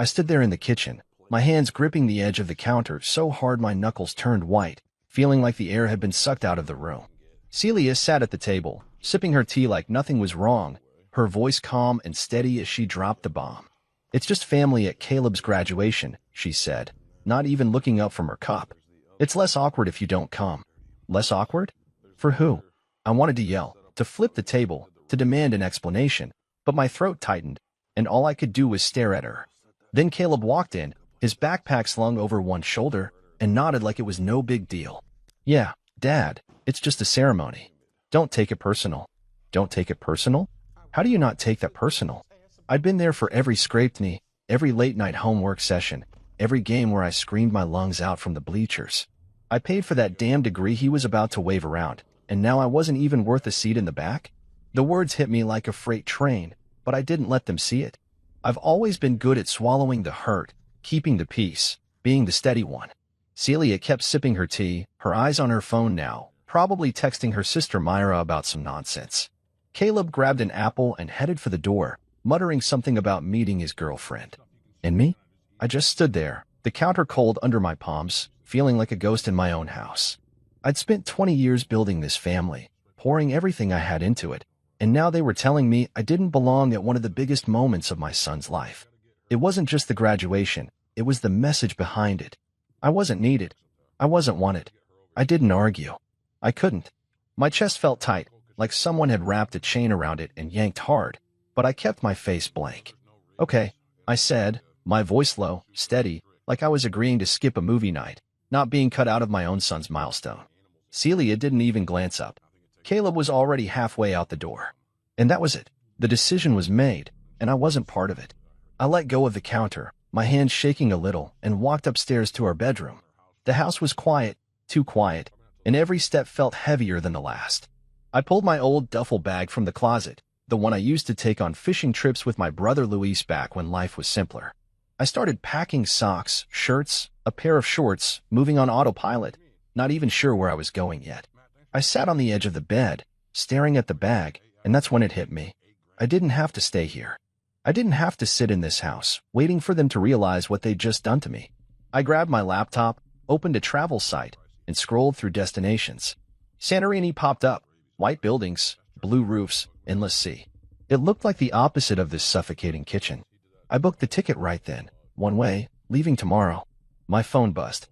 I stood there in the kitchen, my hands gripping the edge of the counter so hard my knuckles turned white, feeling like the air had been sucked out of the room. Celia sat at the table, sipping her tea like nothing was wrong, her voice calm and steady as she dropped the bomb. "It's just family at Caleb's graduation," she said, not even looking up from her cup. "It's less awkward if you don't come." Less awkward? For who? I wanted to yell, to flip the table, to demand an explanation, but my throat tightened, and all I could do was stare at her. Then Caleb walked in, his backpack slung over one shoulder, and nodded like it was no big deal. "Yeah, Dad, it's just a ceremony. Don't take it personal." Don't take it personal? How do you not take that personal? I'd been there for every scraped knee, every late-night homework session, every game where I screamed my lungs out from the bleachers. I paid for that damn degree he was about to wave around, and now I wasn't even worth a seat in the back? The words hit me like a freight train, but I didn't let them see it. I've always been good at swallowing the hurt, keeping the peace, being the steady one. Celia kept sipping her tea, her eyes on her phone now, probably texting her sister Myra about some nonsense. Caleb grabbed an apple and headed for the door, muttering something about meeting his girlfriend. And me? I just stood there, the counter cold under my palms, feeling like a ghost in my own house. I'd spent 20 years building this family, pouring everything I had into it, and now they were telling me I didn't belong at one of the biggest moments of my son's life. It wasn't just the graduation, it was the message behind it. I wasn't needed. I wasn't wanted. I didn't argue. I couldn't. My chest felt tight, like someone had wrapped a chain around it and yanked hard, but I kept my face blank. "Okay," I said, my voice low, steady, like I was agreeing to skip a movie night, not being cut out of my own son's milestone. Celia didn't even glance up. Caleb was already halfway out the door. And that was it. The decision was made, and I wasn't part of it. I let go of the counter, my hands shaking a little, and walked upstairs to our bedroom. The house was quiet, too quiet, and every step felt heavier than the last. I pulled my old duffel bag from the closet, the one I used to take on fishing trips with my brother Luis back when life was simpler. I started packing socks, shirts, a pair of shorts, moving on autopilot, not even sure where I was going yet. I sat on the edge of the bed, staring at the bag, and that's when it hit me. I didn't have to stay here. I didn't have to sit in this house, waiting for them to realize what they'd just done to me. I grabbed my laptop, opened a travel site, and scrolled through destinations. Santorini popped up. White buildings, blue roofs, endless sea. It looked like the opposite of this suffocating kitchen. I booked the ticket right then, one way, leaving tomorrow. My phone buzzed.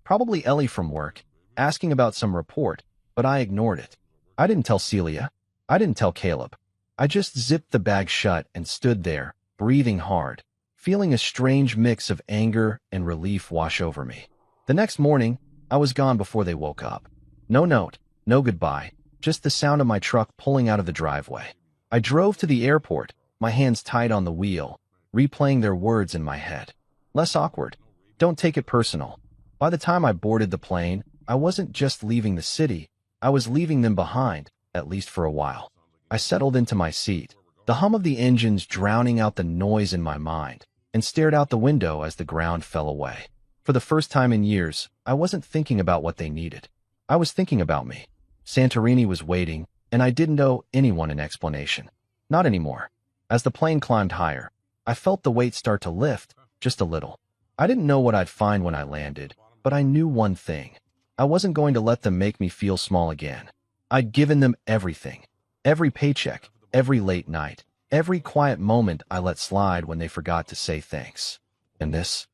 Probably Ellie from work, asking about some report, but I ignored it. I didn't tell Celia. I didn't tell Caleb. I just zipped the bag shut and stood there, breathing hard, feeling a strange mix of anger and relief wash over me. The next morning, I was gone before they woke up. No note. No goodbye, just the sound of my truck pulling out of the driveway. I drove to the airport, my hands tied on the wheel, replaying their words in my head. Less awkward. Don't take it personal. By the time I boarded the plane, I wasn't just leaving the city, I was leaving them behind, at least for a while. I settled into my seat, the hum of the engines drowning out the noise in my mind, and stared out the window as the ground fell away. For the first time in years, I wasn't thinking about what they needed. I was thinking about me. Santorini was waiting, and I didn't owe anyone an explanation. Not anymore. As the plane climbed higher, I felt the weight start to lift, just a little. I didn't know what I'd find when I landed, but I knew one thing. I wasn't going to let them make me feel small again. I'd given them everything. Every paycheck, every late night, every quiet moment I let slide when they forgot to say thanks. And this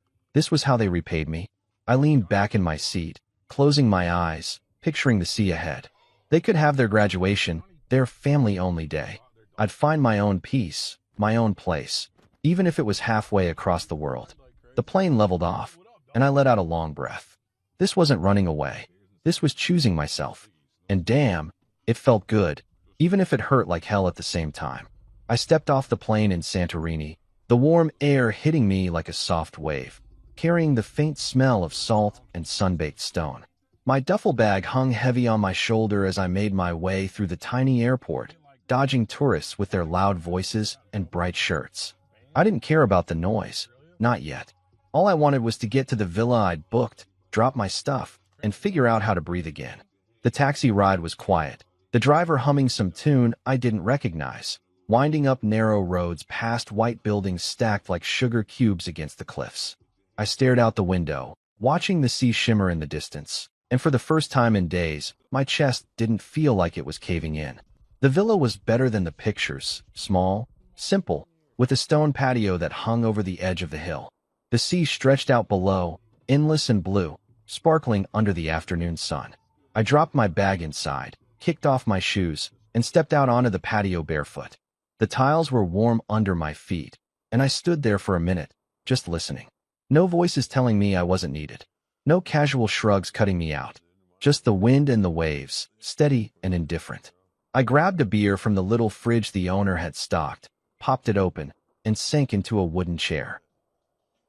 was how they repaid me. I leaned back in my seat, closing my eyes, picturing the sea ahead. They could have their graduation, their family-only day. I'd find my own peace, my own place, even if it was halfway across the world. The plane leveled off, and I let out a long breath. This wasn't running away. This was choosing myself. And damn, it felt good, even if it hurt like hell at the same time. I stepped off the plane in Santorini, the warm air hitting me like a soft wave, carrying the faint smell of salt and sun-baked stone. My duffel bag hung heavy on my shoulder as I made my way through the tiny airport, dodging tourists with their loud voices and bright shirts. I didn't care about the noise. Not yet. All I wanted was to get to the villa I'd booked, drop my stuff, and figure out how to breathe again. The taxi ride was quiet, the driver humming some tune I didn't recognize. winding up narrow roads past white buildings stacked like sugar cubes against the cliffs. I stared out the window, watching the sea shimmer in the distance, and for the first time in days, my chest didn't feel like it was caving in. The villa was better than the pictures, small, simple, with a stone patio that hung over the edge of the hill. The sea stretched out below, endless and blue, sparkling under the afternoon sun. I dropped my bag inside, kicked off my shoes, and stepped out onto the patio barefoot. The tiles were warm under my feet, and I stood there for a minute, just listening. No voices telling me I wasn't needed. No casual shrugs cutting me out. Just the wind and the waves, steady and indifferent. I grabbed a beer from the little fridge the owner had stocked, popped it open, and sank into a wooden chair.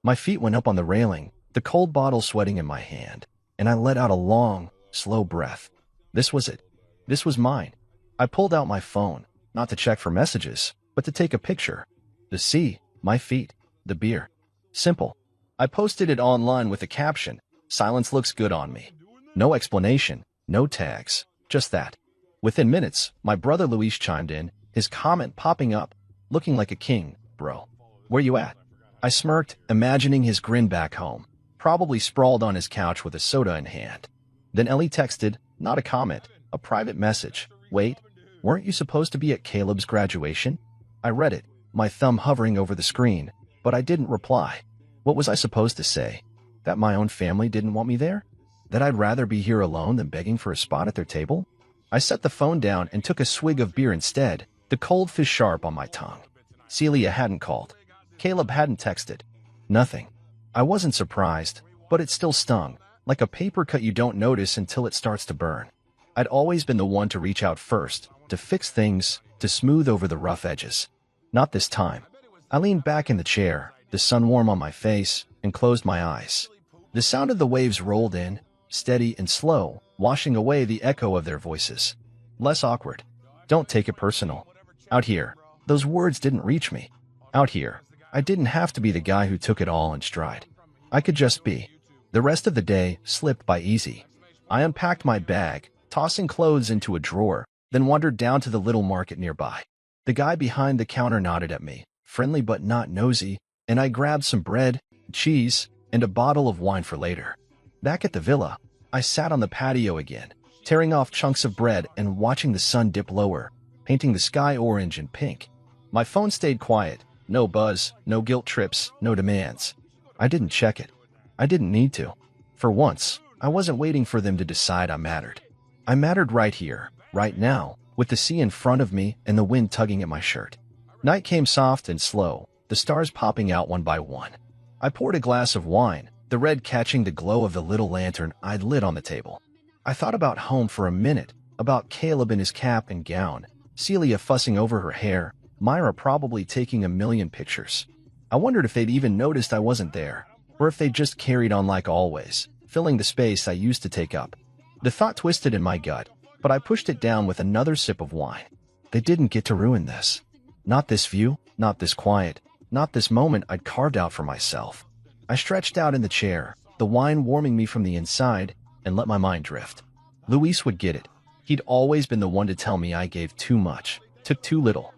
My feet went up on the railing, the cold bottle sweating in my hand, and I let out a long, slow breath. This was it. This was mine. I pulled out my phone, not to check for messages, but to take a picture. The sea, my feet, the beer. Simple. I posted it online with a caption, "Silence looks good on me." No explanation, no tags, just that. Within minutes, my brother Luis chimed in, his comment popping up, looking like a king, "Bro, where you at?" I smirked, imagining his grin back home, probably sprawled on his couch with a soda in hand. Then Ellie texted, not a comment, a private message. "Wait, weren't you supposed to be at Caleb's graduation?" I read it, my thumb hovering over the screen, but I didn't reply. What was I supposed to say? That my own family didn't want me there? That I'd rather be here alone than begging for a spot at their table? I set the phone down and took a swig of beer instead, the cold fish sharp on my tongue. Celia hadn't called. Caleb hadn't texted. Nothing. I wasn't surprised, but it still stung, like a paper cut you don't notice until it starts to burn. I'd always been the one to reach out first, to fix things, to smooth over the rough edges. Not this time. I leaned back in the chair, the sun warm on my face, and closed my eyes. The sound of the waves rolled in, steady and slow, washing away the echo of their voices. Less awkward. Don't take it personal. Out here, those words didn't reach me. Out here, I didn't have to be the guy who took it all in stride. I could just be. The rest of the day slipped by easy. I unpacked my bag, tossing clothes into a drawer, then wandered down to the little market nearby. The guy behind the counter nodded at me, friendly but not nosy, and I grabbed some bread, cheese, and a bottle of wine for later. Back at the villa, I sat on the patio again, tearing off chunks of bread and watching the sun dip lower, painting the sky orange and pink. My phone stayed quiet. No buzz, no guilt trips, no demands. I didn't check it. I didn't need to. For once, I wasn't waiting for them to decide I mattered. I mattered right here, right now, with the sea in front of me and the wind tugging at my shirt. Night came soft and slow, the stars popping out one by one. I poured a glass of wine, the red catching the glow of the little lantern I'd lit on the table. I thought about home for a minute, about Caleb in his cap and gown, Celia fussing over her hair, Myra probably taking a million pictures. I wondered if they'd even noticed I wasn't there, or if they'd just carried on like always, filling the space I used to take up. The thought twisted in my gut, but I pushed it down with another sip of wine. They didn't get to ruin this. Not this view, not this quiet, not this moment I'd carved out for myself. I stretched out in the chair, the wine warming me from the inside, and let my mind drift. Luis would get it. He'd always been the one to tell me I gave too much, took too little.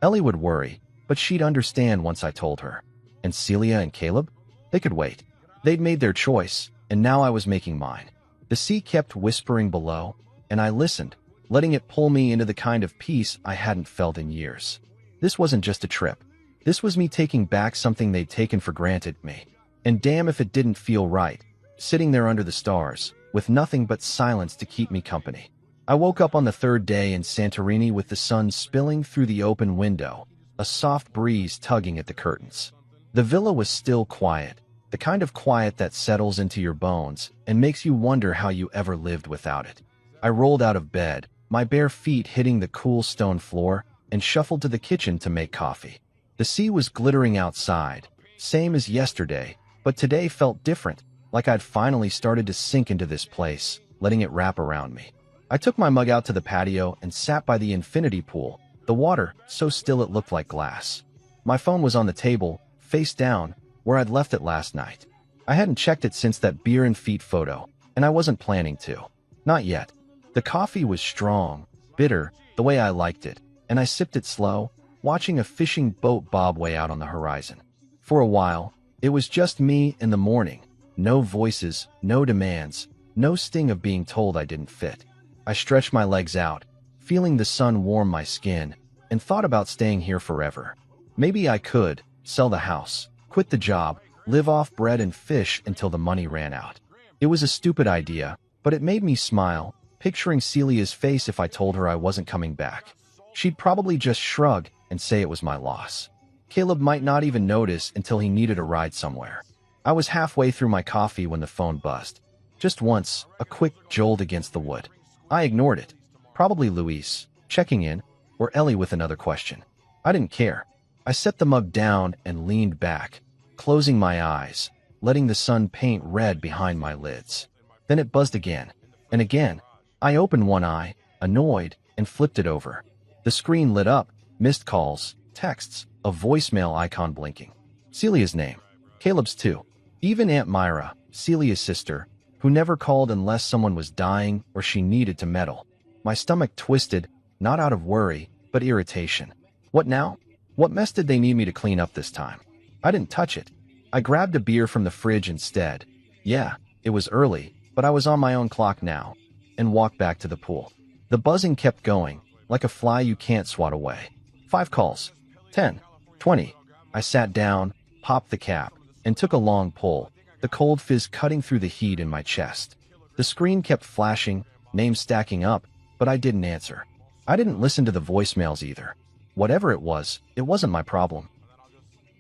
Ellie would worry, but she'd understand once I told her. And Celia and Caleb? They could wait. They'd made their choice, and now I was making mine. The sea kept whispering below, and I listened, letting it pull me into the kind of peace I hadn't felt in years. This wasn't just a trip. This was me taking back something they'd taken for granted me. And damn if it didn't feel right, sitting there under the stars, with nothing but silence to keep me company. I woke up on the third day in Santorini with the sun spilling through the open window, a soft breeze tugging at the curtains. The villa was still quiet, the kind of quiet that settles into your bones and makes you wonder how you ever lived without it. I rolled out of bed, my bare feet hitting the cool stone floor, and shuffled to the kitchen to make coffee. The sea was glittering outside, same as yesterday, but today felt different, like I'd finally started to sink into this place, letting it wrap around me. I took my mug out to the patio and sat by the infinity pool, the water so still it looked like glass. My phone was on the table, face down, where I'd left it last night. I hadn't checked it since that beer and feet photo, and I wasn't planning to. Not yet. The coffee was strong, bitter, the way I liked it, and I sipped it slow, watching a fishing boat bob way out on the horizon. For a while, it was just me in the morning. No voices, no demands, no sting of being told I didn't fit. I stretched my legs out, feeling the sun warm my skin, and thought about staying here forever. Maybe I could sell the house, quit the job, live off bread and fish until the money ran out. It was a stupid idea, but it made me smile, picturing Celia's face if I told her I wasn't coming back. She'd probably just shrug and say it was my loss. Caleb might not even notice until he needed a ride somewhere. I was halfway through my coffee when the phone buzzed. Just once, a quick jolt against the wood. I ignored it. Probably Luis, checking in, or Ellie with another question. I didn't care. I set the mug down and leaned back, closing my eyes, letting the sun paint red behind my lids. Then it buzzed again, and again. I opened one eye, annoyed, and flipped it over. The screen lit up, missed calls, texts, a voicemail icon blinking. Celia's name. Caleb's too. Even Aunt Myra, Celia's sister, who never called unless someone was dying or she needed to meddle. My stomach twisted, not out of worry, but irritation. What now? What mess did they need me to clean up this time? I didn't touch it. I grabbed a beer from the fridge instead. Yeah, it was early, but I was on my own clock now, and walked back to the pool. The buzzing kept going, like a fly you can't swat away. 5 calls. 10. 20. I sat down, popped the cap, and took a long pull, the cold fizz cutting through the heat in my chest. The screen kept flashing, names stacking up, but I didn't answer. I didn't listen to the voicemails either. Whatever it wasn't my problem.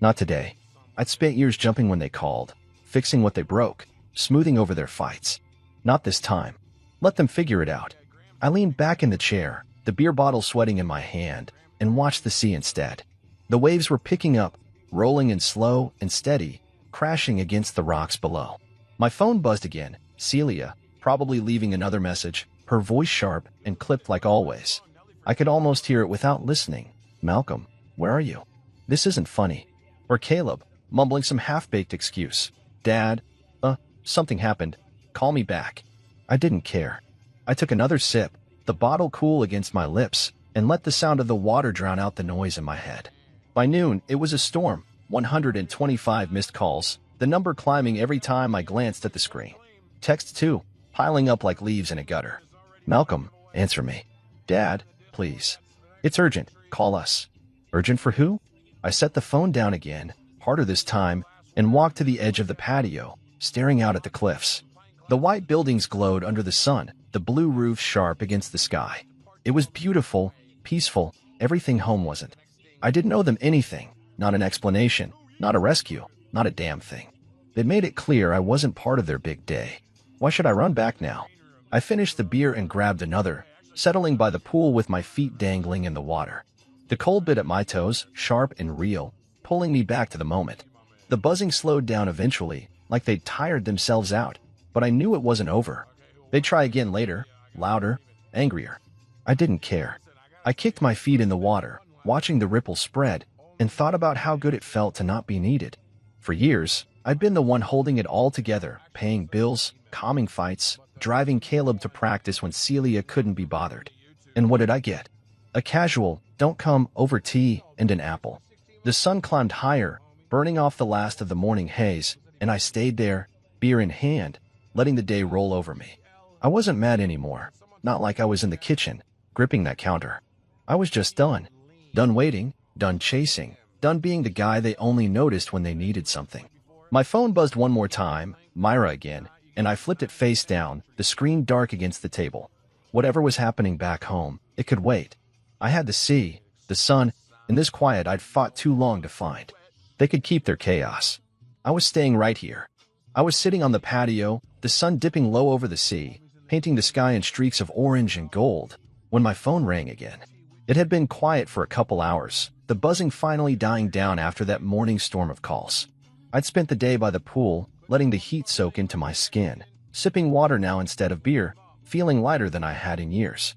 Not today. I'd spent years jumping when they called, fixing what they broke, smoothing over their fights. Not this time. Let them figure it out. I leaned back in the chair, the beer bottle sweating in my hand, and watched the sea instead. The waves were picking up, rolling in slow and steady, crashing against the rocks below. My phone buzzed again. Celia, probably leaving another message, her voice sharp and clipped like always. I could almost hear it without listening. Malcolm, where are you? This isn't funny. Or Caleb, mumbling some half-baked excuse. Dad, something happened. Call me back. I didn't care. I took another sip, the bottle cool against my lips, and let the sound of the water drown out the noise in my head. By noon, it was a storm. 125 missed calls, the number climbing every time I glanced at the screen. Texts too, piling up like leaves in a gutter. Malcolm, answer me. Dad, please. It's urgent. Call us. Urgent for who? I set the phone down again, harder this time, and walked to the edge of the patio, staring out at the cliffs. The white buildings glowed under the sun, the blue roofs sharp against the sky. It was beautiful, peaceful, everything home wasn't. I didn't owe them anything, not an explanation, not a rescue, not a damn thing. They made it clear I wasn't part of their big day. Why should I run back now? I finished the beer and grabbed another, settling by the pool with my feet dangling in the water. The cold bit at my toes, sharp and real, pulling me back to the moment. The buzzing slowed down eventually, like they'd tired themselves out, but I knew it wasn't over. They'd try again later, louder, angrier. I didn't care. I kicked my feet in the water, watching the ripples spread, and thought about how good it felt to not be needed. For years, I'd been the one holding it all together, paying bills, calming fights, driving Caleb to practice when Celia couldn't be bothered. And what did I get? A casual, don't come over tea and an apple. The sun climbed higher, burning off the last of the morning haze, and I stayed there, beer in hand, letting the day roll over me. I wasn't mad anymore, not like I was in the kitchen, gripping that counter. I was just done. Done waiting, done chasing, done being the guy they only noticed when they needed something. My phone buzzed one more time, Myra again, and I flipped it face down, the screen dark against the table. Whatever was happening back home, it could wait. I had the sea, the sun, and this quiet I'd fought too long to find. They could keep their chaos. I was staying right here. I was sitting on the patio, the sun dipping low over the sea, painting the sky in streaks of orange and gold, when my phone rang again. It had been quiet for a couple hours, the buzzing finally dying down after that morning storm of calls. I'd spent the day by the pool, letting the heat soak into my skin, sipping water now instead of beer, feeling lighter than I had in years.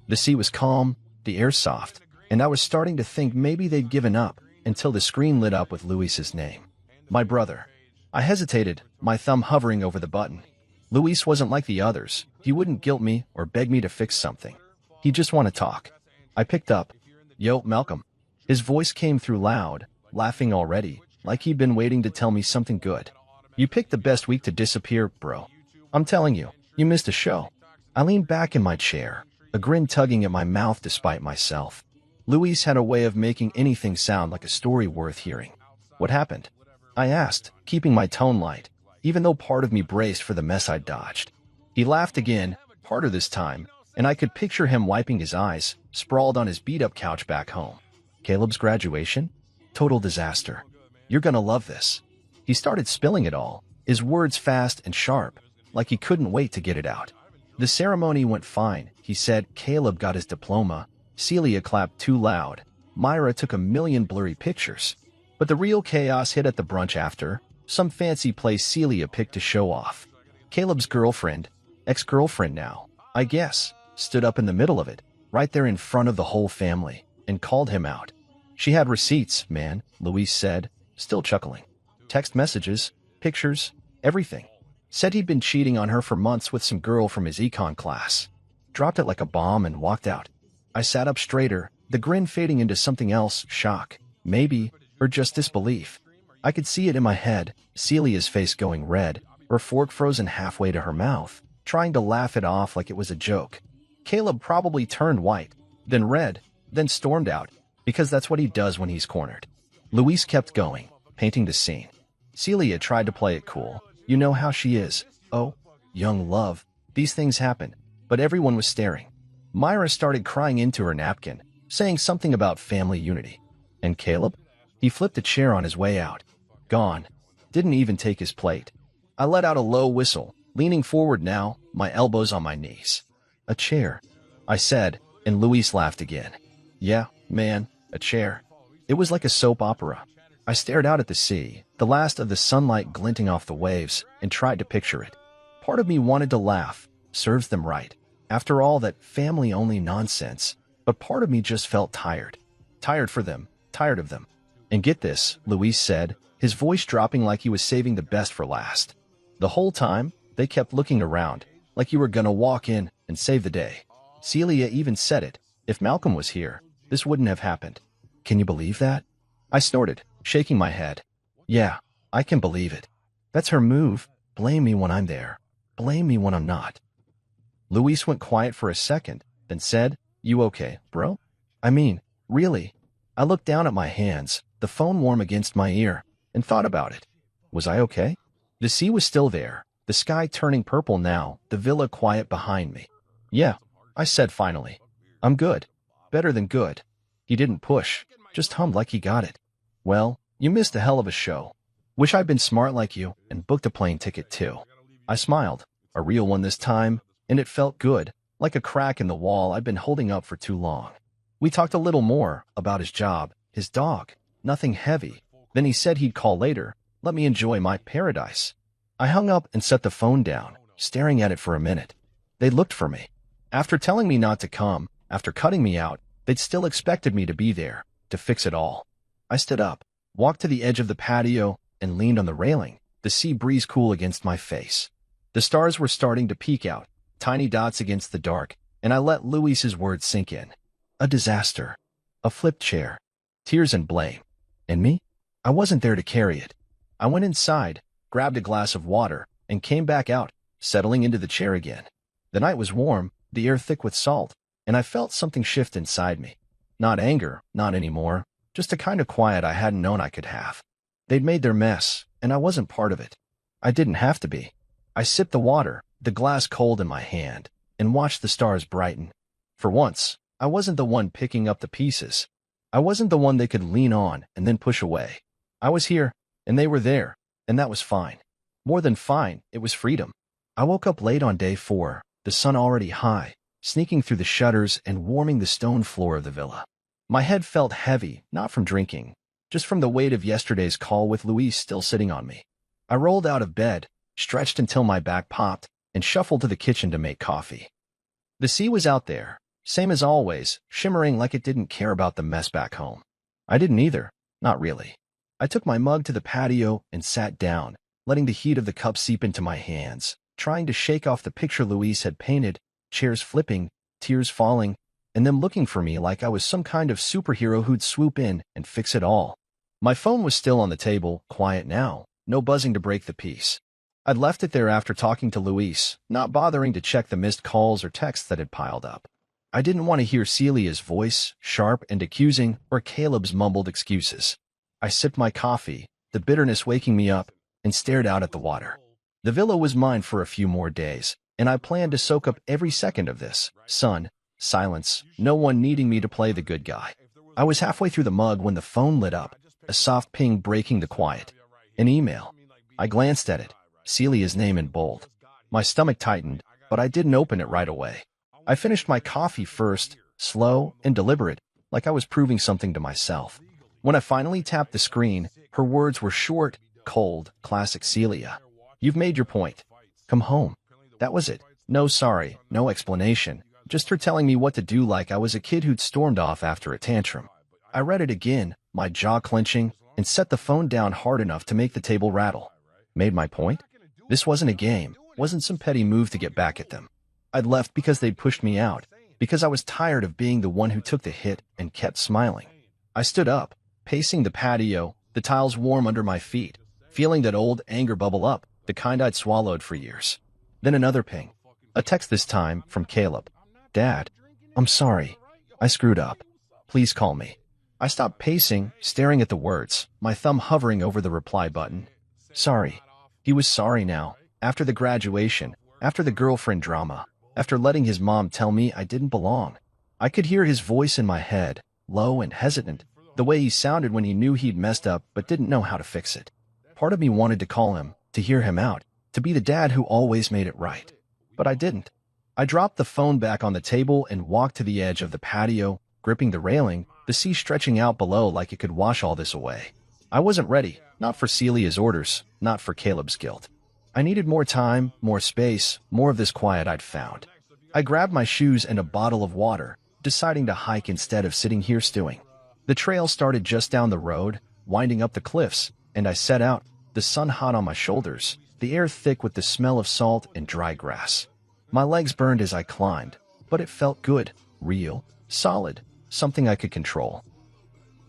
The sea was calm, the air soft, and I was starting to think maybe they'd given up until the screen lit up with Luis's name. My brother. I hesitated, my thumb hovering over the button. Luis wasn't like the others. He wouldn't guilt me or beg me to fix something. He'd just want to talk. I picked up. Yo, Malcolm. His voice came through loud, laughing already, like he'd been waiting to tell me something good. You picked the best week to disappear, bro. I'm telling you, you missed a show. I leaned back in my chair, a grin tugging at my mouth despite myself. Luis had a way of making anything sound like a story worth hearing. What happened? I asked, keeping my tone light, even though part of me braced for the mess I'd dodged. He laughed again, harder this time, and I could picture him wiping his eyes, sprawled on his beat-up couch back home. Caleb's graduation? Total disaster. You're gonna love this. He started spilling it all, his words fast and sharp, like he couldn't wait to get it out. The ceremony went fine, he said. Caleb got his diploma. Celia clapped too loud. Myra took a million blurry pictures. But the real chaos hit at the brunch after, some fancy place Celia picked to show off. Caleb's girlfriend, ex-girlfriend now, I guess, stood up in the middle of it, right there in front of the whole family, and called him out. She had receipts, man, Luis said, still chuckling. Text messages, pictures, everything. Said he'd been cheating on her for months with some girl from his econ class. Dropped it like a bomb and walked out. I sat up straighter, the grin fading into something else, shock, maybe, or just disbelief. I could see it in my head, Celia's face going red, her fork frozen halfway to her mouth, trying to laugh it off like it was a joke. Caleb probably turned white, then red, then stormed out, because that's what he does when he's cornered. Luis kept going, painting the scene. Celia tried to play it cool. You know how she is. Oh, young love. These things happen. But everyone was staring. Myra started crying into her napkin, saying something about family unity. And Caleb? He flipped a chair on his way out. Gone. Didn't even take his plate. I let out a low whistle, leaning forward now, my elbows on my knees. A chair, I said, and Luis laughed again. Yeah, man, a chair. It was like a soap opera. I stared out at the sea, the last of the sunlight glinting off the waves, and tried to picture it. Part of me wanted to laugh. Serves them right. After all that family-only nonsense. But part of me just felt tired. Tired for them. Tired of them. And get this, Luis said, his voice dropping like he was saving the best for last. The whole time, they kept looking around, like you were gonna walk in and save the day. Celia even said it. If Malcolm was here, this wouldn't have happened. Can you believe that? I snorted, shaking my head. Yeah, I can believe it. That's her move. Blame me when I'm there. Blame me when I'm not. Luis went quiet for a second, then said, You okay, bro? I mean, really? I looked down at my hands, the phone warm against my ear, and thought about it. Was I okay? The sea was still there, the sky turning purple now, the villa quiet behind me. Yeah, I said finally. I'm good. Better than good. He didn't push, just hummed like he got it. Well, you missed a hell of a show. Wish I'd been smart like you and booked a plane ticket too. I smiled, a real one this time, and it felt good, like a crack in the wall I'd been holding up for too long. We talked a little more about his job, his dog, nothing heavy. Then he said he'd call later, let me enjoy my paradise. I hung up and set the phone down, staring at it for a minute. They looked for me. After telling me not to come, after cutting me out, they'd still expected me to be there, to fix it all. I stood up, walked to the edge of the patio, and leaned on the railing, the sea breeze cool against my face. The stars were starting to peek out, tiny dots against the dark, and I let Luis's words sink in. A disaster. A flipped chair. Tears and blame. And me? I wasn't there to carry it. I went inside, grabbed a glass of water, and came back out, settling into the chair again. The night was warm, the air thick with salt, and I felt something shift inside me. Not anger, not anymore, just a kind of quiet I hadn't known I could have. They'd made their mess, and I wasn't part of it. I didn't have to be. I sipped the water, the glass cold in my hand, and watched the stars brighten. For once, I wasn't the one picking up the pieces. I wasn't the one they could lean on and then push away. I was here, and they were there, and that was fine. More than fine, it was freedom. I woke up late on day 4, the sun already high, sneaking through the shutters and warming the stone floor of the villa. My head felt heavy, not from drinking, just from the weight of yesterday's call with Luis still sitting on me. I rolled out of bed, stretched until my back popped, and shuffled to the kitchen to make coffee. The sea was out there, same as always, shimmering like it didn't care about the mess back home. I didn't either, not really. I took my mug to the patio and sat down, letting the heat of the cup seep into my hands, trying to shake off the picture Luis had painted, chairs flipping, tears falling. and them looking for me like I was some kind of superhero who'd swoop in and fix it all. My phone was still on the table, quiet now, no buzzing to break the peace. I'd left it there after talking to Luis, not bothering to check the missed calls or texts that had piled up. I didn't want to hear Celia's voice, sharp and accusing, or Caleb's mumbled excuses. I sipped my coffee, the bitterness waking me up, and stared out at the water. The villa was mine for a few more days, and I planned to soak up every second of this. Sun, silence, no one needing me to play the good guy. I was halfway through the mug when the phone lit up, a soft ping breaking the quiet. An email. I glanced at it, Celia's name in bold. My stomach tightened, but I didn't open it right away. I finished my coffee first, slow and deliberate, like I was proving something to myself. When I finally tapped the screen, her words were short, cold, classic Celia. You've made your point. Come home. That was it. No sorry, no explanation. Just her telling me what to do like I was a kid who'd stormed off after a tantrum. I read it again, my jaw clenching, and set the phone down hard enough to make the table rattle. Made my point? This wasn't a game, wasn't some petty move to get back at them. I'd left because they'd pushed me out, because I was tired of being the one who took the hit and kept smiling. I stood up, pacing the patio, the tiles warm under my feet, feeling that old anger bubble up, the kind I'd swallowed for years. Then another ping. A text this time from Caleb. Dad, I'm sorry. I screwed up. Please call me. I stopped pacing, staring at the words, my thumb hovering over the reply button. Sorry. He was sorry now, after the graduation, after the girlfriend drama, after letting his mom tell me I didn't belong. I could hear his voice in my head, low and hesitant, the way he sounded when he knew he'd messed up but didn't know how to fix it. Part of me wanted to call him, to hear him out, to be the dad who always made it right. But I didn't. I dropped the phone back on the table and walked to the edge of the patio, gripping the railing, the sea stretching out below like it could wash all this away. I wasn't ready, not for Celia's orders, not for Caleb's guilt. I needed more time, more space, more of this quiet I'd found. I grabbed my shoes and a bottle of water, deciding to hike instead of sitting here stewing. The trail started just down the road, winding up the cliffs, and I set out, the sun hot on my shoulders, the air thick with the smell of salt and dry grass. My legs burned as I climbed, but it felt good, real, solid, something I could control.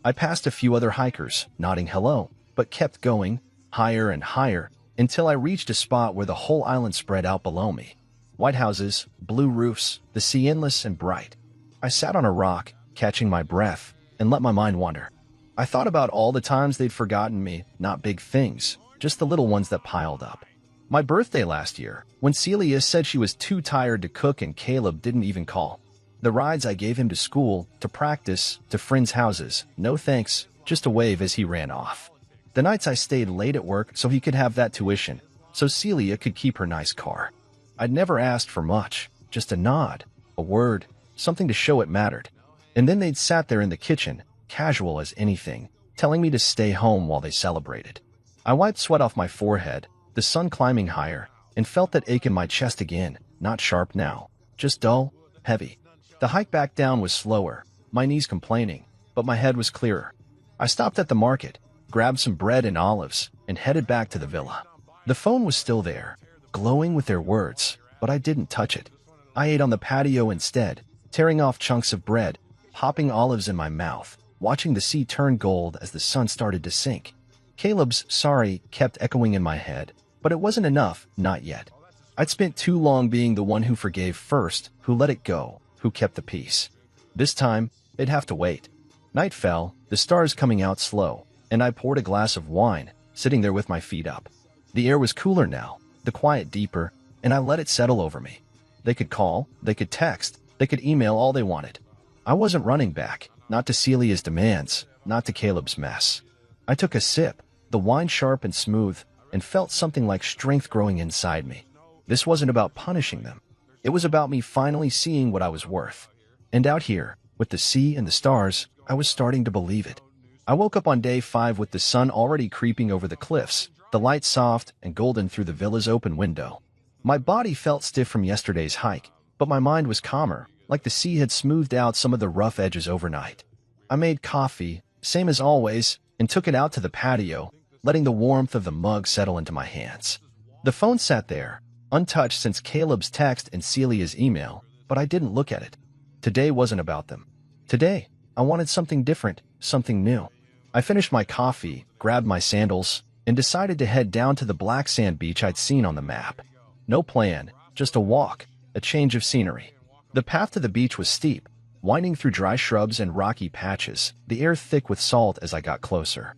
I passed a few other hikers, nodding hello, but kept going, higher and higher, until I reached a spot where the whole island spread out below me. White houses, blue roofs, the sea endless and bright. I sat on a rock, catching my breath, and let my mind wander. I thought about all the times they'd forgotten me, not big things, just the little ones that piled up. My birthday last year, when Celia said she was too tired to cook and Caleb didn't even call. The rides I gave him to school, to practice, to friends' houses, no thanks, just a wave as he ran off. The nights I stayed late at work so he could have that tuition, so Celia could keep her nice car. I'd never asked for much, just a nod, a word, something to show it mattered. And then they'd sat there in the kitchen, casual as anything, telling me to stay home while they celebrated. I wiped sweat off my forehead, the sun climbing higher, and felt that ache in my chest again, not sharp now, just dull, heavy. The hike back down was slower, my knees complaining, but my head was clearer. I stopped at the market, grabbed some bread and olives, and headed back to the villa. The phone was still there, glowing with their words, but I didn't touch it. I ate on the patio instead, tearing off chunks of bread, popping olives in my mouth, watching the sea turn gold as the sun started to sink. Caleb's sorry kept echoing in my head, but it wasn't enough, not yet. I'd spent too long being the one who forgave first, who let it go, who kept the peace. This time, they'd have to wait. Night fell, the stars coming out slow, and I poured a glass of wine, sitting there with my feet up. The air was cooler now, the quiet deeper, and I let it settle over me. They could call, they could text, they could email all they wanted. I wasn't running back, not to Celia's demands, not to Caleb's mess. I took a sip, the wine sharp and smooth, and felt something like strength growing inside me. This wasn't about punishing them. It was about me finally seeing what I was worth. And out here, with the sea and the stars, I was starting to believe it. I woke up on day 5 with the sun already creeping over the cliffs, the light soft and golden through the villa's open window. My body felt stiff from yesterday's hike, but my mind was calmer, like the sea had smoothed out some of the rough edges overnight. I made coffee, same as always, and took it out to the patio, letting the warmth of the mug settle into my hands. The phone sat there, untouched since Caleb's text and Celia's email, but I didn't look at it. Today wasn't about them. Today, I wanted something different, something new. I finished my coffee, grabbed my sandals, and decided to head down to the black sand beach I'd seen on the map. No plan, just a walk, a change of scenery. The path to the beach was steep, winding through dry shrubs and rocky patches, the air thick with salt as I got closer.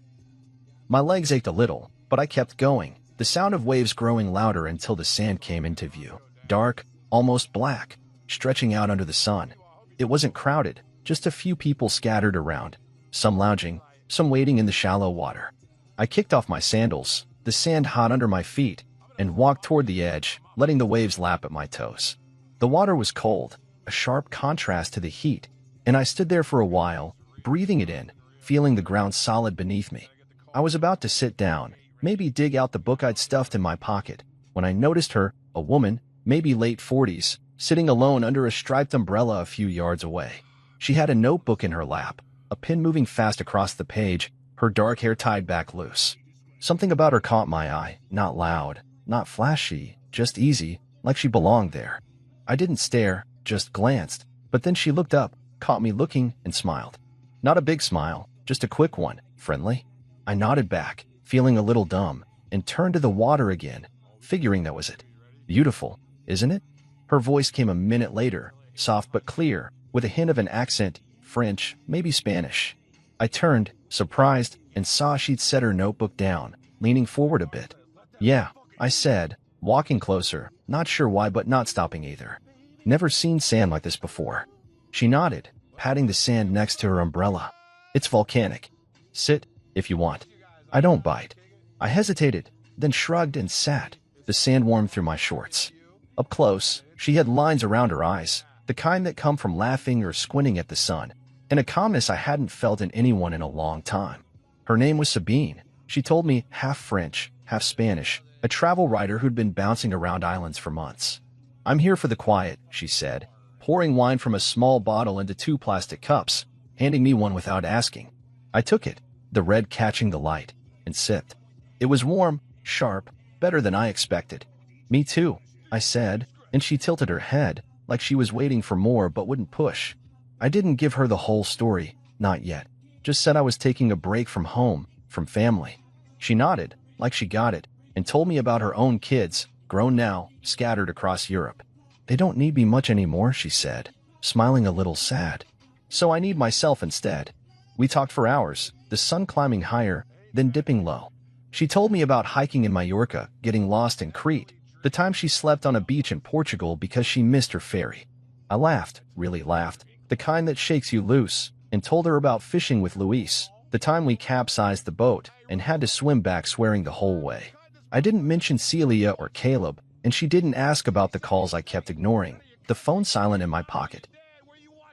My legs ached a little, but I kept going, the sound of waves growing louder until the sand came into view. Dark, almost black, stretching out under the sun. It wasn't crowded, just a few people scattered around, some lounging, some wading in the shallow water. I kicked off my sandals, the sand hot under my feet, and walked toward the edge, letting the waves lap at my toes. The water was cold, a sharp contrast to the heat, and I stood there for a while, breathing it in, feeling the ground solid beneath me. I was about to sit down, maybe dig out the book I'd stuffed in my pocket, when I noticed her, a woman, maybe late 40s, sitting alone under a striped umbrella a few yards away. She had a notebook in her lap, a pen moving fast across the page, her dark hair tied back loose. Something about her caught my eye, not loud, not flashy, just easy, like she belonged there. I didn't stare, just glanced, but then she looked up, caught me looking, and smiled. Not a big smile, just a quick one, friendly. I nodded back, feeling a little dumb, and turned to the water again, figuring that was it. Beautiful, isn't it? Her voice came a minute later, soft but clear, with a hint of an accent, French, maybe Spanish. I turned, surprised, and saw she'd set her notebook down, leaning forward a bit. Yeah, I said, walking closer, not sure why but not stopping either. Never seen sand like this before. She nodded, patting the sand next to her umbrella. It's volcanic. Sit, if you want. I don't bite. I hesitated, then shrugged and sat, the sand warmed through my shorts. Up close, she had lines around her eyes, the kind that come from laughing or squinting at the sun, and a calmness I hadn't felt in anyone in a long time. Her name was Sabine. She told me, half French, half Spanish, a travel writer who'd been bouncing around islands for months. I'm here for the quiet, she said, pouring wine from a small bottle into 2 plastic cups, handing me one without asking. I took it, the red catching the light, and sipped. It was warm, sharp, better than I expected. Me too, I said, and she tilted her head, like she was waiting for more but wouldn't push. I didn't give her the whole story, not yet. Just said I was taking a break from home, from family. She nodded, like she got it, and told me about her own kids, grown now, scattered across Europe. They don't need me much anymore, she said, smiling a little sad. So I need myself instead. We talked for hours, the sun climbing higher, then dipping low. She told me about hiking in Mallorca, getting lost in Crete, the time she slept on a beach in Portugal because she missed her ferry. I laughed, really laughed, the kind that shakes you loose, and told her about fishing with Luis, the time we capsized the boat and had to swim back swearing the whole way. I didn't mention Celia or Caleb, and she didn't ask about the calls I kept ignoring, the phone silent in my pocket.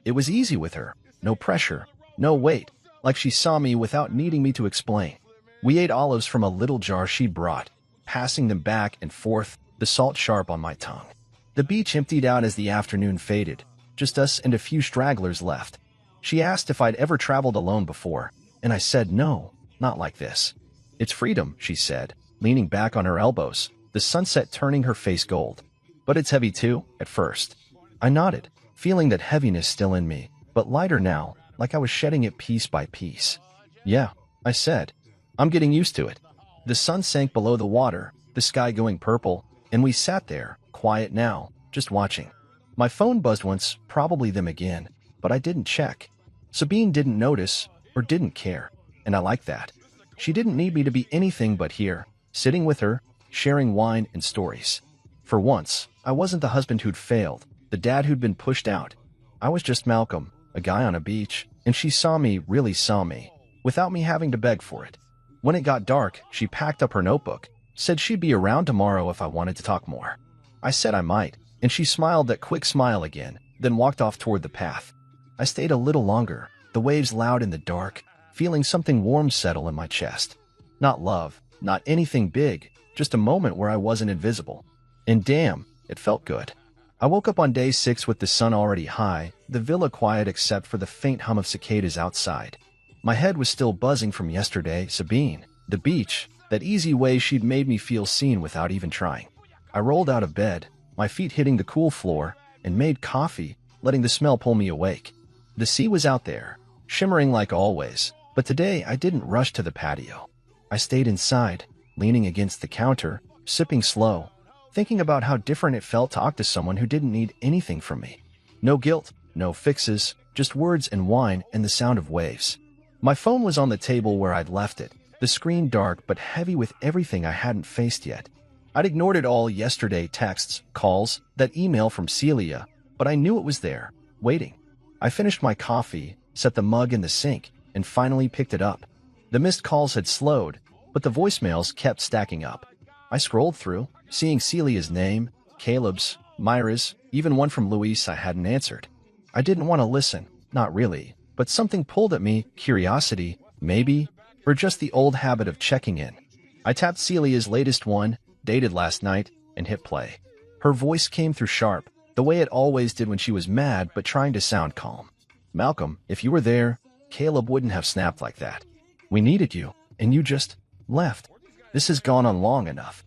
It was easy with her, no pressure, no weight, like she saw me without needing me to explain. We ate olives from a little jar she'd brought, passing them back and forth, the salt sharp on my tongue. The beach emptied out as the afternoon faded, just us and a few stragglers left. She asked if I'd ever traveled alone before, and I said no, not like this. It's freedom, she said, leaning back on her elbows, the sunset turning her face gold. But it's heavy too, at first. I nodded, feeling that heaviness still in me, but lighter now, like I was shedding it piece by piece. Yeah, I said. I'm getting used to it. The sun sank below the water, the sky going purple, and we sat there, quiet now, just watching. My phone buzzed once, probably them again, but I didn't check. Sabine didn't notice, or didn't care, and I liked that. She didn't need me to be anything but here, sitting with her, sharing wine and stories. For once, I wasn't the husband who'd failed, the dad who'd been pushed out. I was just Malcolm, a guy on a beach, and she saw me, really saw me, without me having to beg for it. When it got dark, she packed up her notebook, said she'd be around tomorrow if I wanted to talk more. I said I might, and she smiled that quick smile again, then walked off toward the path. I stayed a little longer, the waves loud in the dark, feeling something warm settle in my chest. Not love, not anything big, just a moment where I wasn't invisible. And damn, it felt good. I woke up on day 6 with the sun already high, the villa quiet except for the faint hum of cicadas outside. My head was still buzzing from yesterday, Sabine, the beach, that easy way she'd made me feel seen without even trying. I rolled out of bed, my feet hitting the cool floor, and made coffee, letting the smell pull me awake. The sea was out there, shimmering like always, but today I didn't rush to the patio. I stayed inside, leaning against the counter, sipping slow, thinking about how different it felt to talk to someone who didn't need anything from me. No guilt, no fixes, just words and wine and the sound of waves. My phone was on the table where I'd left it, the screen dark but heavy with everything I hadn't faced yet. I'd ignored it all yesterday, texts, calls, that email from Celia, but I knew it was there, waiting. I finished my coffee, set the mug in the sink, and finally picked it up. The missed calls had slowed, but the voicemails kept stacking up. I scrolled through, seeing Celia's name, Caleb's, Myra's, even one from Luis I hadn't answered. I didn't want to listen, not really, but something pulled at me, curiosity, maybe, or just the old habit of checking in. I tapped Celia's latest one, dated last night, and hit play. Her voice came through sharp, the way it always did when she was mad but trying to sound calm. Malcolm, if you were there, Caleb wouldn't have snapped like that. We needed you, and you just left. This has gone on long enough.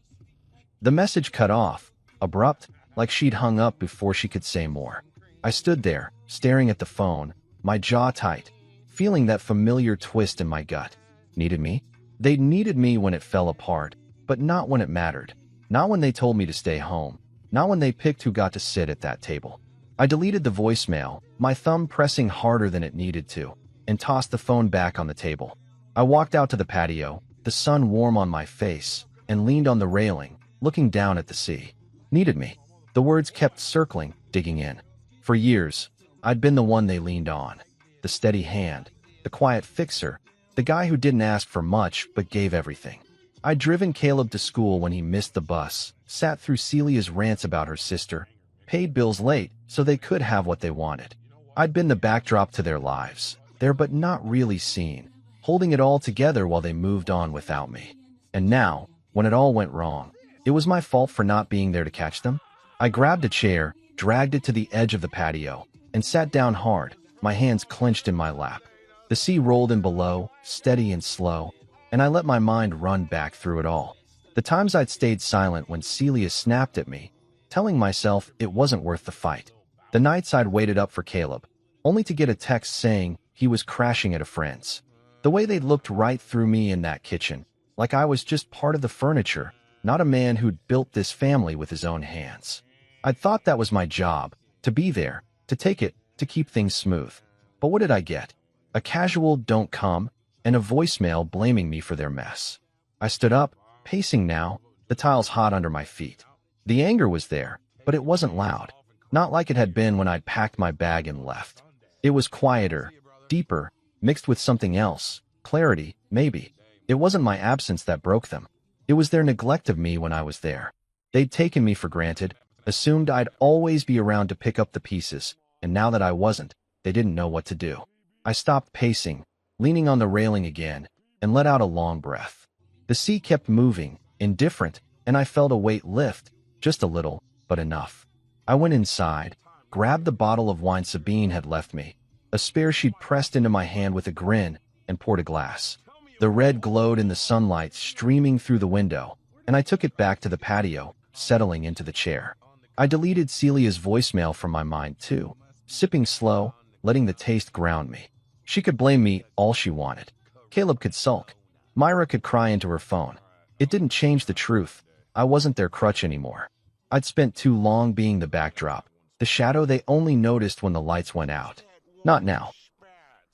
The message cut off, abrupt, like she'd hung up before she could say more. I stood there, staring at the phone, my jaw tight, feeling that familiar twist in my gut. Needed me? They needed me when it fell apart, but not when it mattered. Not when they told me to stay home. Not when they picked who got to sit at that table. I deleted the voicemail, my thumb pressing harder than it needed to, and tossed the phone back on the table. I walked out to the patio, the sun warm on my face, and leaned on the railing, looking down at the sea. Needed me. The words kept circling, digging in. For years, I'd been the one they leaned on. The steady hand, the quiet fixer, the guy who didn't ask for much but gave everything. I'd driven Caleb to school when he missed the bus, sat through Celia's rants about her sister, paid bills late so they could have what they wanted. I'd been the backdrop to their lives, there but not really seen, holding it all together while they moved on without me. And now, when it all went wrong, it was my fault for not being there to catch them? I grabbed a chair, dragged it to the edge of the patio, and sat down hard, my hands clenched in my lap. The sea rolled in below, steady and slow, and I let my mind run back through it all. The times I'd stayed silent when Celia snapped at me, telling myself it wasn't worth the fight. The nights I'd waited up for Caleb, only to get a text saying he was crashing at a friend's. The way they'd looked right through me in that kitchen, like I was just part of the furniture, not a man who'd built this family with his own hands. I'd thought that was my job, to be there, to take it, to keep things smooth. But what did I get? A casual "don't come," and a voicemail blaming me for their mess. I stood up, pacing now, the tiles hot under my feet. The anger was there, but it wasn't loud. Not like it had been when I'd packed my bag and left. It was quieter, deeper, mixed with something else. Clarity, maybe. It wasn't my absence that broke them. It was their neglect of me when I was there. They'd taken me for granted, assumed I'd always be around to pick up the pieces, and now that I wasn't, they didn't know what to do. I stopped pacing, leaning on the railing again, and let out a long breath. The sea kept moving, indifferent, and I felt a weight lift, just a little, but enough. I went inside, grabbed the bottle of wine Sabine had left me, a spare she'd pressed into my hand with a grin, and poured a glass. The red glowed in the sunlight streaming through the window, and I took it back to the patio, settling into the chair. I deleted Celia's voicemail from my mind too, sipping slow, letting the taste ground me. She could blame me all she wanted. Caleb could sulk. Myra could cry into her phone. It didn't change the truth. I wasn't their crutch anymore. I'd spent too long being the backdrop, the shadow they only noticed when the lights went out. Not now.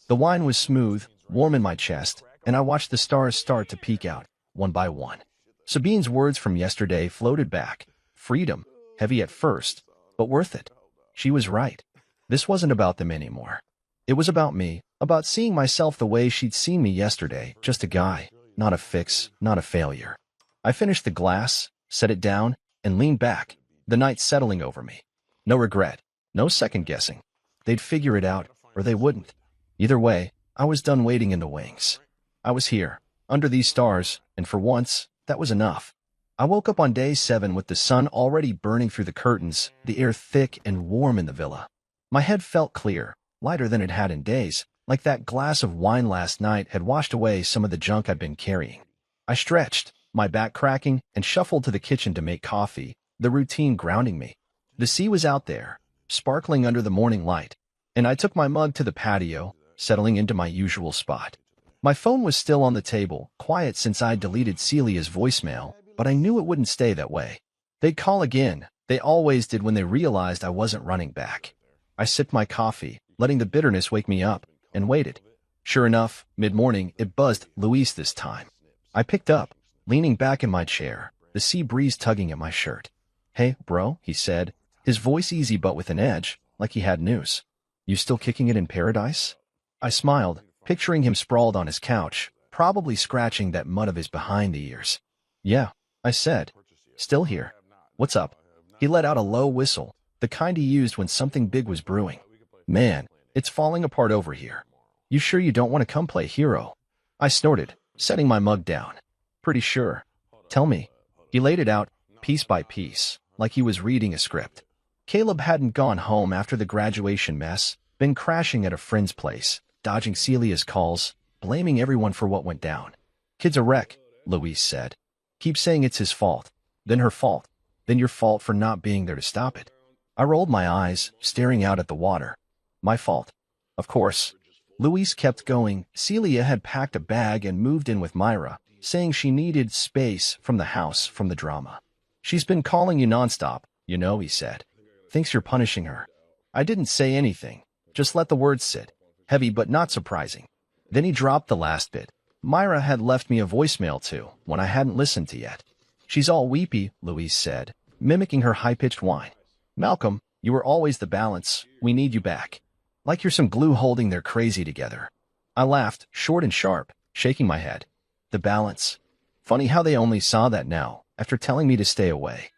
The wine was smooth, warm in my chest, and I watched the stars start to peek out, one by one. Sabine's words from yesterday floated back. Freedom, heavy at first, but worth it. She was right. This wasn't about them anymore. It was about me, about seeing myself the way she'd seen me yesterday, just a guy, not a fix, not a failure. I finished the glass, set it down, and leaned back, the night settling over me. No regret, no second-guessing. They'd figure it out, or they wouldn't. Either way, I was done waiting in the wings. I was here, under these stars, and for once, that was enough. I woke up on day 7 with the sun already burning through the curtains, the air thick and warm in the villa. My head felt clear, lighter than it had in days, like that glass of wine last night had washed away some of the junk I'd been carrying. I stretched, my back cracking, and shuffled to the kitchen to make coffee, the routine grounding me. The sea was out there, sparkling under the morning light, and I took my mug to the patio, settling into my usual spot. My phone was still on the table, quiet since I'd deleted Celia's voicemail, but I knew it wouldn't stay that way. They'd call again. They always did when they realized I wasn't running back. I sipped my coffee, letting the bitterness wake me up, and waited. Sure enough, mid-morning, it buzzed Luis this time. I picked up, leaning back in my chair, the sea breeze tugging at my shirt. "Hey, bro," he said, his voice easy but with an edge, like he had news. "You still kicking it in paradise?" I smiled, picturing him sprawled on his couch, probably scratching that mud of his behind the ears. "Yeah," I said. "Still here. What's up?" He let out a low whistle, the kind he used when something big was brewing. "Man, it's falling apart over here. You sure you don't want to come play hero?" I snorted, setting my mug down. "Pretty sure. Tell me." He laid it out, piece by piece, like he was reading a script. Caleb hadn't gone home after the graduation mess, been crashing at a friend's place, dodging Celia's calls, blaming everyone for what went down. "Kid's a wreck," Luis said. "Keep saying it's his fault, then her fault, then your fault for not being there to stop it." I rolled my eyes, staring out at the water. "My fault. Of course." Luis kept going. "Celia had packed a bag and moved in with Myra, saying she needed space from the house from the drama. She's been calling you nonstop, you know," he said. "Thinks you're punishing her." I didn't say anything, just let the words sit, heavy but not surprising. Then he dropped the last bit. "Myra had left me a voicemail too, when I hadn't listened to yet. She's all weepy," Luis said, mimicking her high-pitched whine. "Malcolm, you were always the balance. We need you back. Like you're some glue holding their crazy together." I laughed, short and sharp, shaking my head. The balance. Funny how they only saw that now, after telling me to stay away.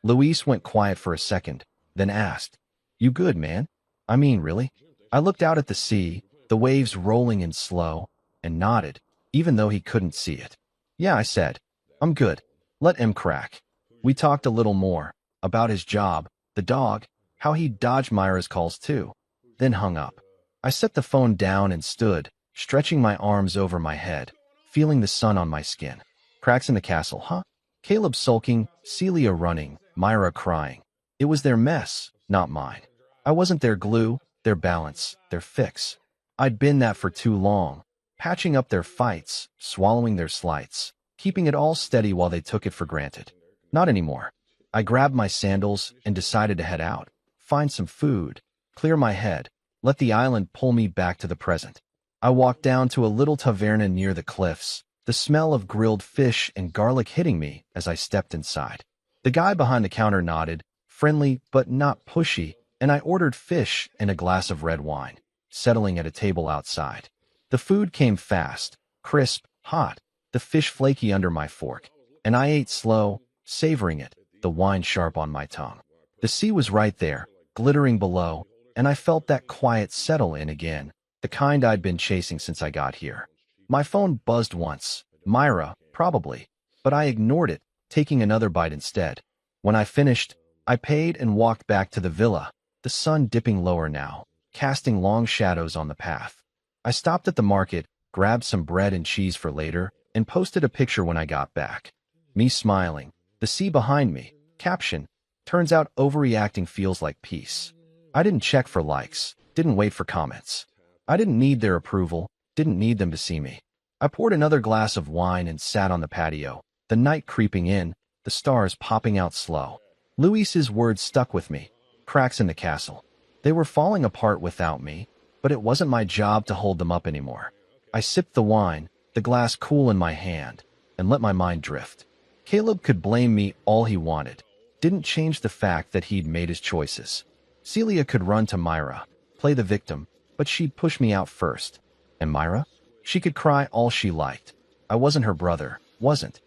Luis went quiet for a second, then asked, "You good, man? I mean, really?" I looked out at the sea, the waves rolling in slow, and nodded, even though he couldn't see it. "Yeah," I said. "I'm good. Let him crack." We talked a little more, about his job, the dog, how he'd dodged Myra's calls too, then hung up. I set the phone down and stood, stretching my arms over my head, feeling the sun on my skin. Cracks in the castle, huh? Caleb sulking, Celia running, Myra crying. It was their mess, not mine. I wasn't their glue, their balance, their fix. I'd been that for too long, patching up their fights, swallowing their slights, keeping it all steady while they took it for granted. Not anymore. I grabbed my sandals and decided to head out, find some food, clear my head, let the island pull me back to the present. I walked down to a little taverna near the cliffs, the smell of grilled fish and garlic hitting me as I stepped inside. The guy behind the counter nodded, friendly but not pushy, and I ordered fish and a glass of red wine, settling at a table outside. The food came fast, crisp, hot, the fish flaky under my fork, and I ate slow, savoring it, the wine sharp on my tongue. The sea was right there, glittering below, and I felt that quiet settle in again, the kind I'd been chasing since I got here. My phone buzzed once. Myra, probably, but I ignored it, taking another bite instead. When I finished, I paid and walked back to the villa, the sun dipping lower now, casting long shadows on the path. I stopped at the market, grabbed some bread and cheese for later, and posted a picture when I got back. Me smiling, the sea behind me. Caption: "Turns out overreacting feels like peace." I didn't check for likes, didn't wait for comments. I didn't need their approval, didn't need them to see me. I poured another glass of wine and sat on the patio, the night creeping in, the stars popping out slow. Luis's words stuck with me. Cracks in the castle. They were falling apart without me, but it wasn't my job to hold them up anymore. I sipped the wine, the glass cool in my hand, and let my mind drift. Caleb could blame me all he wanted. Didn't change the fact that he'd made his choices. Celia could run to Myra, play the victim, but she'd push me out first. And Myra? She could cry all she liked. I wasn't her brother, wasn't.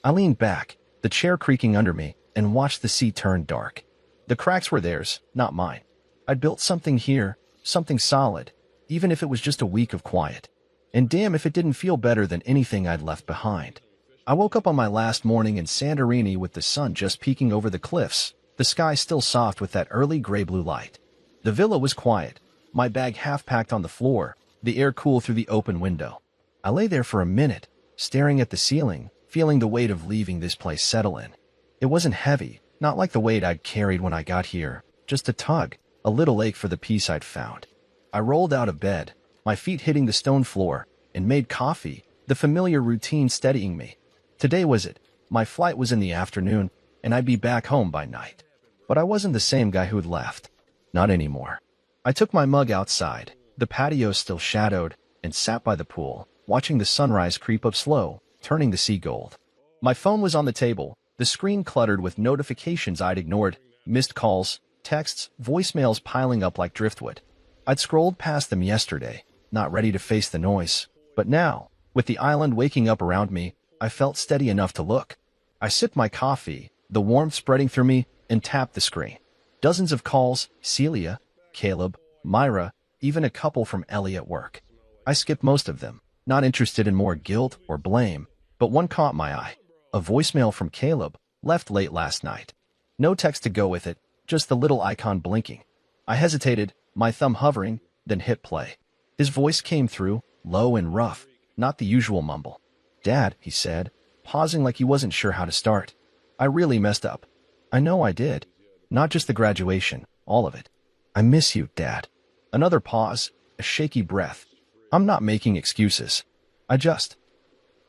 I leaned back, the chair creaking under me, and watched the sea turn dark. The cracks were theirs, not mine. I'd built something here, something solid, even if it was just a week of quiet. And damn if it didn't feel better than anything I'd left behind. I woke up on my last morning in Santorini with the sun just peeking over the cliffs, the sky still soft with that early gray-blue light. The villa was quiet, my bag half-packed on the floor, the air cool through the open window. I lay there for a minute, staring at the ceiling, feeling the weight of leaving this place settle in. It wasn't heavy, not like the weight I'd carried when I got here, just a tug, a little ache for the peace I'd found. I rolled out of bed, my feet hitting the stone floor, and made coffee, the familiar routine steadying me. Today was it. My flight was in the afternoon, and I'd be back home by night. But I wasn't the same guy who'd left. Not anymore. I took my mug outside, the patio still shadowed, and sat by the pool, watching the sunrise creep up slow, turning the sea gold. My phone was on the table, the screen cluttered with notifications I'd ignored, missed calls, texts, voicemails piling up like driftwood. I'd scrolled past them yesterday, not ready to face the noise. But now, with the island waking up around me, I felt steady enough to look. I sipped my coffee, the warmth spreading through me, and tapped the screen. Dozens of calls, Celia, Caleb, Myra, even a couple from Ellie at work. I skipped most of them, not interested in more guilt or blame, but one caught my eye. A voicemail from Caleb, left late last night. No text to go with it, just the little icon blinking. I hesitated, my thumb hovering, then hit play. His voice came through, low and rough, not the usual mumble. "Dad," he said, pausing like he wasn't sure how to start. "I really messed up. I know I did. Not just the graduation, all of it. I miss you, Dad." Another pause, a shaky breath. "I'm not making excuses. I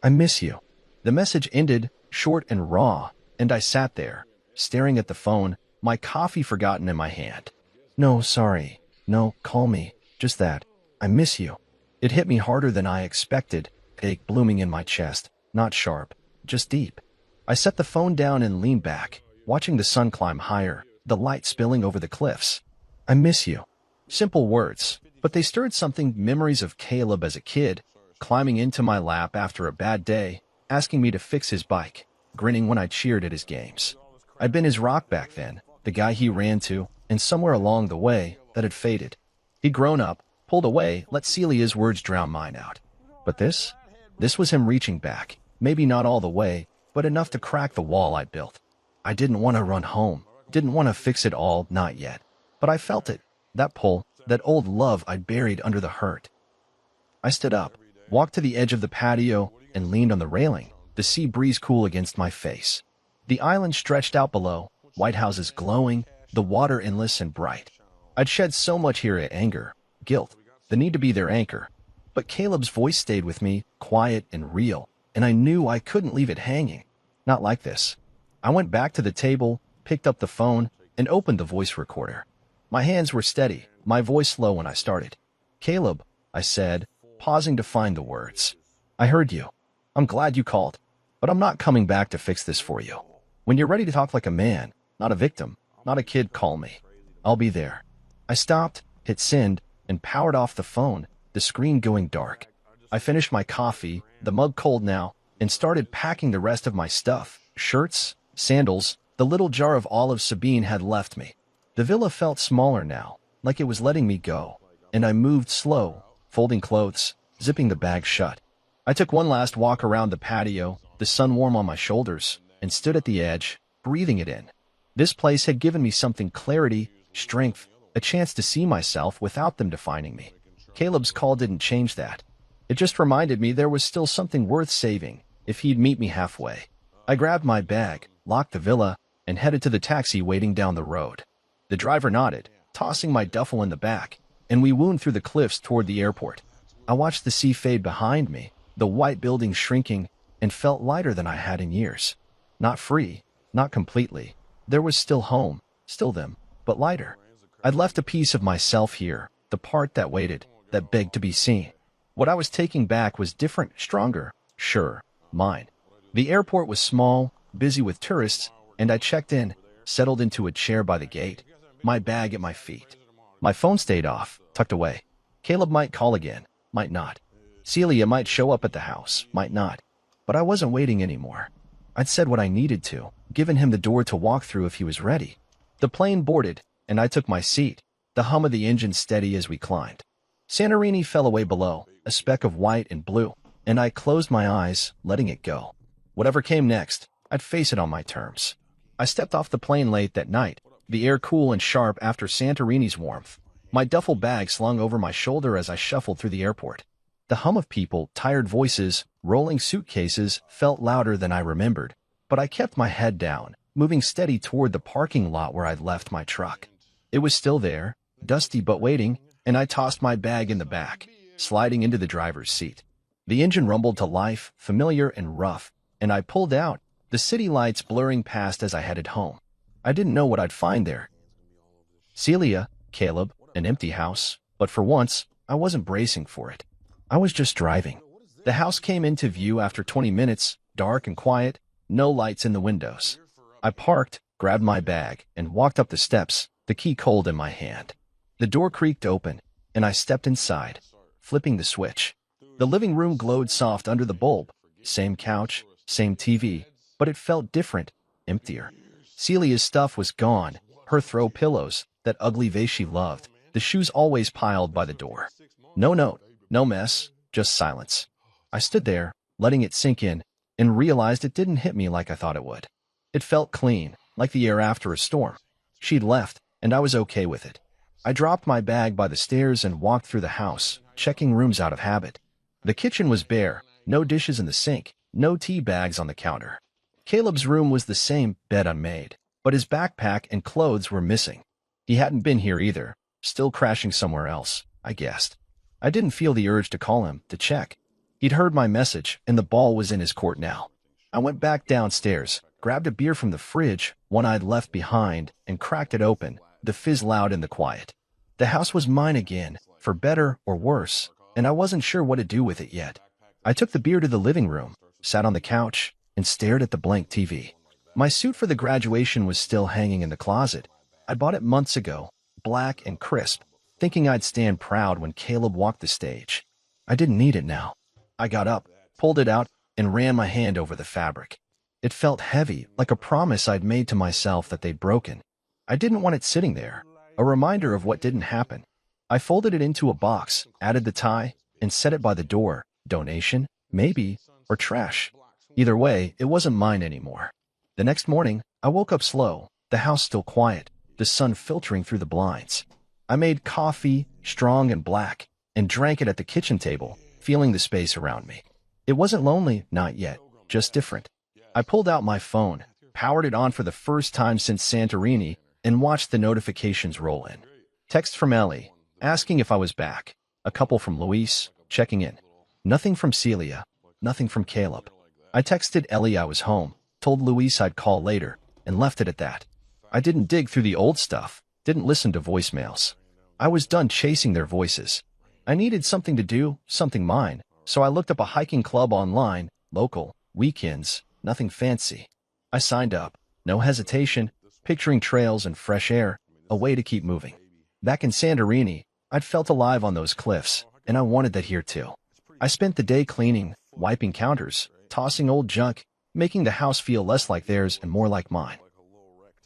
miss you." The message ended, short and raw, and I sat there, staring at the phone, my coffee forgotten in my hand. "No, sorry. No, call me. Just that. I miss you." It hit me harder than I expected, ache blooming in my chest, not sharp, just deep. I set the phone down and leaned back, watching the sun climb higher, the light spilling over the cliffs. "I miss you." Simple words, but they stirred something, memories of Caleb as a kid, climbing into my lap after a bad day, asking me to fix his bike, grinning when I cheered at his games. I'd been his rock back then, the guy he ran to, and somewhere along the way, that had faded. He'd grown up, pulled away, let Celia's words drown mine out. But this was him reaching back, maybe not all the way, but enough to crack the wall I'd built. I didn't want to run home, didn't want to fix it all, not yet. But I felt it, that pull, that old love I'd buried under the hurt. I stood up, walked to the edge of the patio, and leaned on the railing, the sea breeze cool against my face. The island stretched out below, white houses glowing, the water endless and bright. I'd shed so much here, anger, guilt, the need to be their anchor. But Caleb's voice stayed with me, quiet and real, and I knew I couldn't leave it hanging. Not like this. I went back to the table, picked up the phone, and opened the voice recorder. My hands were steady, my voice low when I started. "Caleb," I said, pausing to find the words. "I heard you. I'm glad you called, but I'm not coming back to fix this for you. When you're ready to talk like a man, not a victim, not a kid, call me. I'll be there." I stopped, hit send, and powered off the phone, the screen going dark. I finished my coffee, the mug cold now, and started packing the rest of my stuff, shirts, sandals, the little jar of olives Sabine had left me. The villa felt smaller now, like it was letting me go, and I moved slow, folding clothes, zipping the bag shut. I took one last walk around the patio, the sun warm on my shoulders, and stood at the edge, breathing it in. This place had given me something: clarity, strength, a chance to see myself without them defining me. Caleb's call didn't change that. It just reminded me there was still something worth saving, if he'd meet me halfway. I grabbed my bag, locked the villa, and headed to the taxi waiting down the road. The driver nodded, tossing my duffel in the back, and we wound through the cliffs toward the airport. I watched the sea fade behind me, the white buildings shrinking, and felt lighter than I had in years. Not free, not completely. There was still home, still them, but lighter. I'd left a piece of myself here, the part that waited, that begged to be seen. What I was taking back was different, stronger, sure, mine. The airport was small, busy with tourists, and I checked in, settled into a chair by the gate, my bag at my feet. My phone stayed off, tucked away. Caleb might call again, might not. Celia might show up at the house, might not. But I wasn't waiting anymore. I'd said what I needed to, given him the door to walk through if he was ready. The plane boarded, and I took my seat, the hum of the engine steady as we climbed. Santorini fell away below, a speck of white and blue, and I closed my eyes, letting it go. Whatever came next, I'd face it on my terms. I stepped off the plane late that night, the air cool and sharp after Santorini's warmth. My duffel bag slung over my shoulder as I shuffled through the airport. The hum of people, tired voices, rolling suitcases felt louder than I remembered, but I kept my head down, moving steady toward the parking lot where I'd left my truck. It was still there, dusty but waiting, and I tossed my bag in the back, sliding into the driver's seat. The engine rumbled to life, familiar and rough, and I pulled out, the city lights blurring past as I headed home. I didn't know what I'd find there. Celia, Caleb, an empty house, but for once, I wasn't bracing for it. I was just driving. The house came into view after 20 minutes, dark and quiet, no lights in the windows. I parked, grabbed my bag, and walked up the steps, the key cold in my hand. The door creaked open, and I stepped inside, flipping the switch. The living room glowed soft under the bulb. Same couch, same TV, but it felt different, emptier. Celia's stuff was gone, her throw pillows, that ugly vase she loved, the shoes always piled by the door. No note, no mess, just silence. I stood there, letting it sink in, and realized it didn't hit me like I thought it would. It felt clean, like the air after a storm. She'd left, and I was okay with it. I dropped my bag by the stairs and walked through the house, checking rooms out of habit. The kitchen was bare, no dishes in the sink, no tea bags on the counter. Caleb's room was the same, bed unmade, but his backpack and clothes were missing. He hadn't been here either, still crashing somewhere else, I guessed. I didn't feel the urge to call him, to check. He'd heard my message, and the ball was in his court now. I went back downstairs, grabbed a beer from the fridge, one I'd left behind, and cracked it open, the fizz loud in the quiet. The house was mine again, for better or worse, and I wasn't sure what to do with it yet. I took the beer to the living room, sat on the couch, and stared at the blank TV. My suit for the graduation was still hanging in the closet. I bought it months ago, black and crisp, thinking I'd stand proud when Caleb walked the stage. I didn't need it now. I got up, pulled it out, and ran my hand over the fabric. It felt heavy, like a promise I'd made to myself that they'd broken. I didn't want it sitting there, a reminder of what didn't happen. I folded it into a box, added the tie, and set it by the door. Donation, maybe, or trash. Either way, it wasn't mine anymore. The next morning, I woke up slow, the house still quiet, the sun filtering through the blinds. I made coffee, strong and black, and drank it at the kitchen table, feeling the space around me. It wasn't lonely, not yet, just different. I pulled out my phone, powered it on for the first time since Santorini, and watched the notifications roll in. Text from Ellie, asking if I was back. A couple from Luis, checking in. Nothing from Celia, nothing from Caleb. I texted Ellie I was home, told Luis I'd call later, and left it at that. I didn't dig through the old stuff, didn't listen to voicemails. I was done chasing their voices. I needed something to do, something mine, so I looked up a hiking club online, local, weekends, nothing fancy. I signed up, no hesitation, picturing trails and fresh air, a way to keep moving. Back in Santorini, I'd felt alive on those cliffs, and I wanted that here too. I spent the day cleaning, wiping counters, tossing old junk, making the house feel less like theirs and more like mine.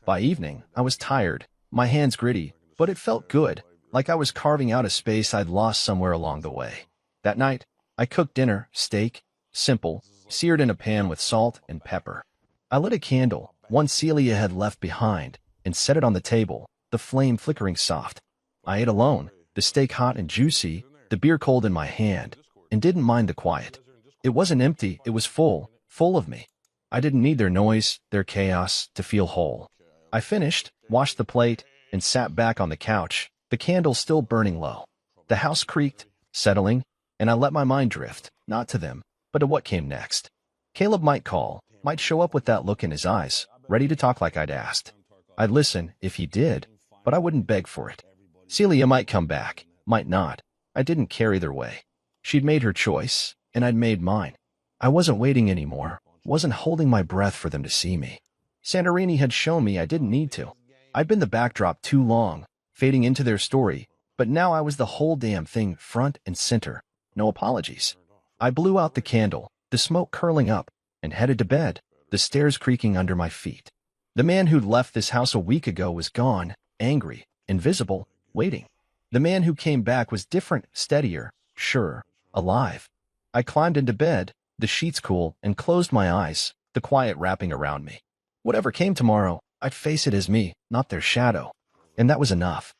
By evening, I was tired, my hands gritty, but it felt good, like I was carving out a space I'd lost somewhere along the way. That night, I cooked dinner, steak, simple, seared in a pan with salt and pepper. I lit a candle, one Celia had left behind, and set it on the table, the flame flickering soft. I ate alone, the steak hot and juicy, the beer cold in my hand, and didn't mind the quiet. It wasn't empty, it was full, full of me. I didn't need their noise, their chaos, to feel whole. I finished, washed the plate, and sat back on the couch, the candle still burning low. The house creaked, settling, and I let my mind drift, not to them, but to what came next. Caleb might call, might show up with that look in his eyes, ready to talk like I'd asked. I'd listen, if he did, but I wouldn't beg for it. Celia might come back, might not. I didn't care either way. She'd made her choice, and I'd made mine. I wasn't waiting anymore, wasn't holding my breath for them to see me. Santorini had shown me I didn't need to. I'd been the backdrop too long, fading into their story, but now I was the whole damn thing, front and center. No apologies. I blew out the candle, the smoke curling up, and headed to bed, the stairs creaking under my feet. The man who'd left this house a week ago was gone, angry, invisible, waiting. The man who came back was different, steadier, sure, alive. I climbed into bed, the sheets cool, and closed my eyes, the quiet wrapping around me. Whatever came tomorrow, I'd face it as me, not their shadow. And that was enough.